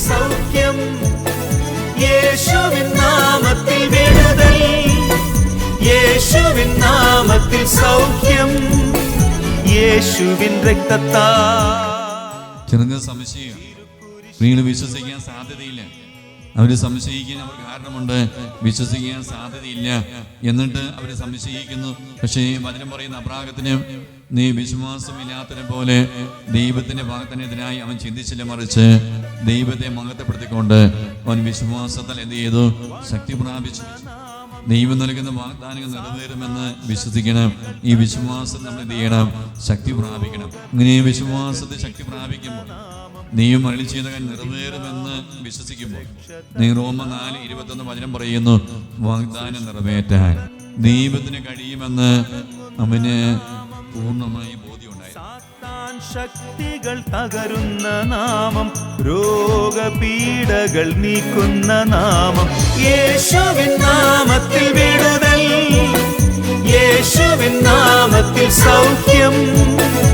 സൗഖ്യം, യേശുവിൻ നാമത്തിൽ വിടുതൽ, യേശുവിൻ നാമത്തിൽ സൗഖ്യം, യേശുവിൻ രക്തത്താൽ. ചെറുങ്ങനെ സംശയം, നിങ്ങൾ വിശ്വസിക്കാൻ സാധ്യതയില്ല. അവർ സംശയിക്കാൻ അവർക്ക് കാരണമുണ്ട്. വിശ്വസിക്കാൻ സാധ്യതയില്ല എന്നിട്ട് അവർ സംശയിക്കുന്നു. പക്ഷേ വചനം പറയുന്ന അബ്രാഹത്തിന് നീ വിശ്വാസമില്ലാത്തതിനെ പോലെ ദൈവത്തിന്റെ വാഗ്ദാനത്തിനായി അവൻ ചിന്തിച്ചില്ല, മറിച്ച് ദൈവത്തെ മഹത്വപ്പെടുത്തിക്കൊണ്ട് അവൻ വിശ്വാസത്താൽ എന്ത് ചെയ്തു? ശക്തി പ്രാപിച്ചു. ദൈവം നൽകുന്ന വാഗ്ദാനങ്ങൾ നിറവേറുമെന്ന് വിശ്വസിക്കണം. ഈ വിശ്വാസം നമ്മൾ എന്ത് ചെയ്യണം? ശക്തി പ്രാപിക്കണം. ഇങ്ങനെ വിശ്വാസത്തെ ശക്തി പ്രാപിക്കുമ്പോൾ ദൈവം അരുളി ചെയ്ത കാര്യം നിറവേറുമെന്ന് വിശ്വസിക്കുമ്പോൾ റോമ 4:21 വചനം പറയുന്നു, വാഗ്ദാനം നിറവേറ്റാൻ ദൈവത്തിന് കഴിയുമെന്ന് അവന് പൂർണ്ണമായി ബോധ്യമുണ്ടായി. സാത്താൻ ശക്തികൾ തകരുന്ന നാമം, രോഗപീഠകൾ നീക്കുന്ന നാമം, യേശുവിൻ നാമത്തിൽ വിടുതൽ,